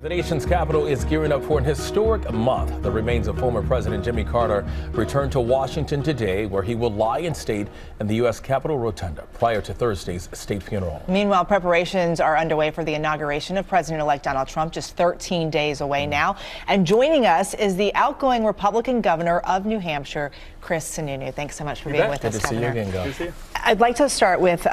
The nation's capital is gearing up for an historic month. The remains of former President Jimmy Carter returned to Washington today, where he will lie in state in the U.S. Capitol Rotunda prior to Thursday's state funeral. Meanwhile, preparations are underway for the inauguration of President-elect Donald Trump, just 13 days away now. And joining us is the outgoing Republican governor of New Hampshire, Chris Sununu. Thanks so much for being with us, Good to see you again, Gov. Good to see you. I'd like to start with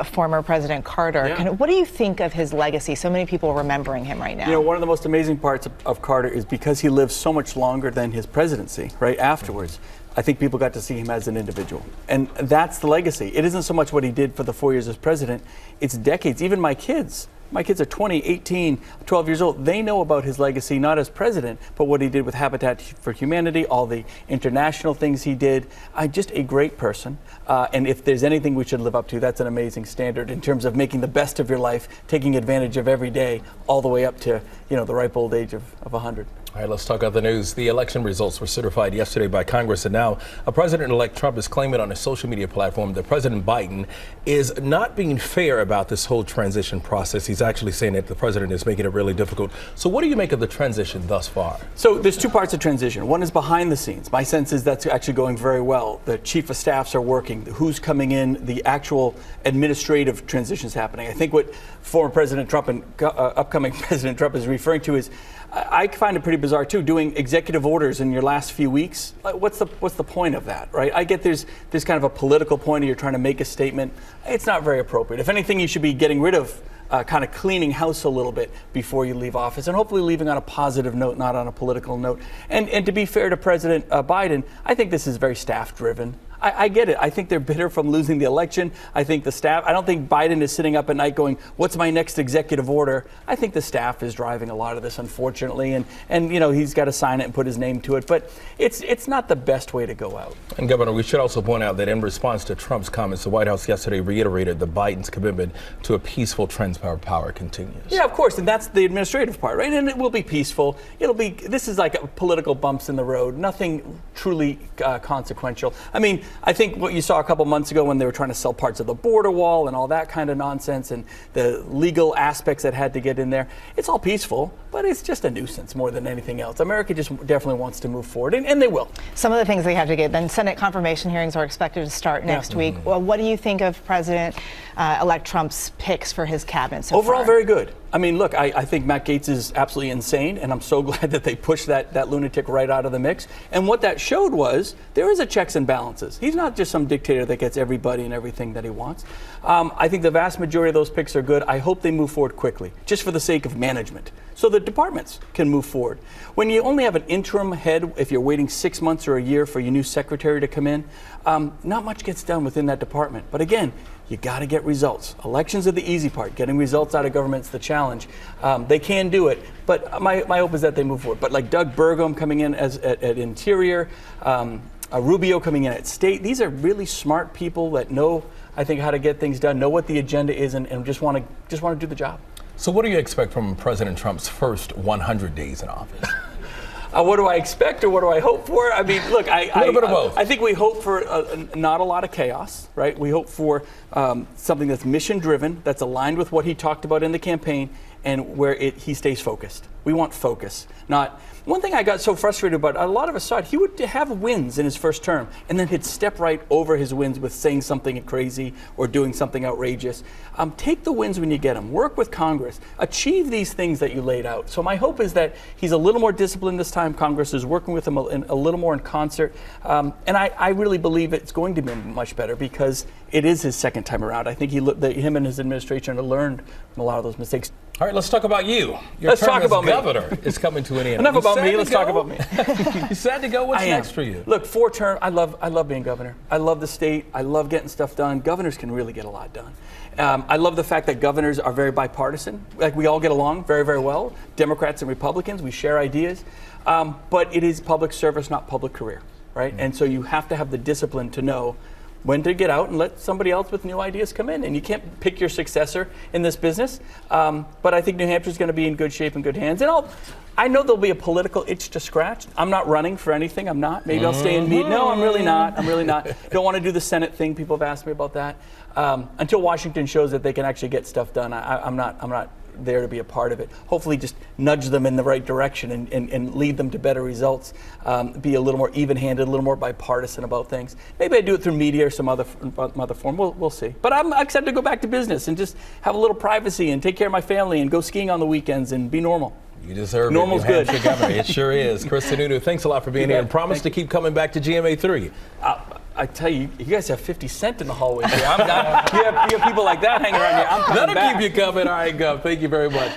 former President Carter. Yeah. What do you think of his legacy? So many people remembering him right now. You know, one of the most amazing parts of Carter is because he lived so much longer than his presidency, right afterwards. I think people got to see him as an individual. And that's the legacy. It isn't so much what he did for the 4 years as president. It's decades. Even my kids are 20, 18, 12 years old. They know about his legacy, not as president, but what he did with Habitat for Humanity, all the international things he did. Just a great person. And if there's anything we should live up to, that's an amazing standard in terms of making the best of your life, taking advantage of every day, all the way up to, the ripe old age of 100. All right, let's talk about the news. The election results were certified yesterday by Congress, and now President-elect Trump is claiming on his social media platform that President Biden is not being fair about this whole transition process. He's actually saying that the president is making it really difficult. So what do you make of the transition thus far? So there's two parts of transition. One is behind the scenes. My sense is that's actually going very well. The chief of staffs are working. Who's coming in? The actual administrative transition is happening. I think what former President Trump and upcoming President Trump is referring to is, I find it pretty bizarre too, doing executive orders in your last few weeks. What's the point of that, right? I get there's kind of a political point, or you're trying to make a statement. It's not very appropriate. If anything, you should be getting rid of kind of cleaning house a little bit before you leave office, and hopefully leaving on a positive note, not on a political note. And to be fair to President Biden, I think this is very staff driven. I get it. I think they're bitter from losing the election. I think the staff, I don't think Biden is sitting up at night going, what's my next executive order? I think the staff is driving a lot of this, unfortunately. And he's got to sign it and put his name to it. But it's not the best way to go out. And Governor, we should also point out that in response to Trump's comments, the White House yesterday reiterated that Biden's commitment to a peaceful transfer of power continues. Yeah, of course. And that's the administrative part, right? And it will be peaceful. This is like political bumps in the road, nothing truly consequential. I mean, I think what you saw a couple months ago when they were trying to sell parts of the border wall and all that kind of nonsense and the legal aspects that had to get in there, it's all peaceful, but it's just a nuisance more than anything else. America just definitely wants to move forward, and they will. Some of the things they have to get, then Senate confirmation hearings are expected to start next week. Well, what do you think of President-elect Trump's picks for his cabinet so Overall, far? very good. I mean, look, I think Matt Gaetz is absolutely insane, and I'm so glad that they pushed that lunatic right out of the mix. And what that showed was there is a checks and balances. He's not just some dictator that gets everybody and everything that he wants. I think the vast majority of those picks are good. I hope they move forward quickly, just for the sake of management, so the departments can move forward. When you only have an interim head, if you're waiting 6 months or a year for your new secretary to come in, not much gets done within that department. But again, you got to get results. Elections are the easy part. Getting results out of government's the challenge. They can do it, but my hope is that they move forward. But like Doug Burgum coming in at Interior, Rubio coming in at State, these are really smart people that know, I think, how to get things done, know what the agenda is, and just want to do the job. So what do you expect from President Trump's first 100 days in office? What do I expect, or what do I hope for? I mean, look, a little bit of both. I think we hope for not a lot of chaos, right? We hope for something that's mission-driven, that's aligned with what he talked about in the campaign, and where he stays focused. We want focus, not... One thing I got so frustrated about, a lot of us saw it, he would have wins in his first term, and then he'd step right over his wins with saying something crazy or doing something outrageous. Take the wins when you get them. Work with Congress. Achieve these things that you laid out. So my hope is that he's a little more disciplined this time. Congress is working with him a little more in concert. And I really believe it's going to be much better because it is his second time around. I think him and his administration have learned from a lot of those mistakes. All right, let's talk about you. Let's talk about governor is coming to an end. Enough about me. Let's talk about me. You sad to go? What's next for you? Look, 4 terms. I love being governor. I love the state. I love getting stuff done. Governors can really get a lot done. I love the fact that governors are very bipartisan. Like, we all get along very, very well. Democrats and Republicans, we share ideas. But it is public service, not public career, right? And so you have to have the discipline to know when to get out and let somebody else with new ideas come in. And you can't pick your successor in this business. But I think New Hampshire's going to be in good shape and good hands. And I know there'll be a political itch to scratch. I'm not running for anything. I'm not. Maybe I'll stay in meet. No, I'm really not. Don't want to do the Senate thing. People have asked me about that. Until Washington shows that they can actually get stuff done, I'm not there to be a part of it. Hopefully just nudge them in the right direction and lead them to better results. Be a little more even-handed, a little more bipartisan about things. Maybe I do it through media or some other form. We'll see. But I'm excited to go back to business and just have a little privacy and take care of my family and go skiing on the weekends and be normal. You deserve Normal's it. New good. Hampshire Governor. It sure is. Chris Sununu, thanks a lot for being here and promise to keep coming back to GMA3. I tell you, you guys have 50 Cent in the hallway here. You have people like that hanging around here. I'm coming back. That'll keep you coming. All right, Gov. Thank you very much.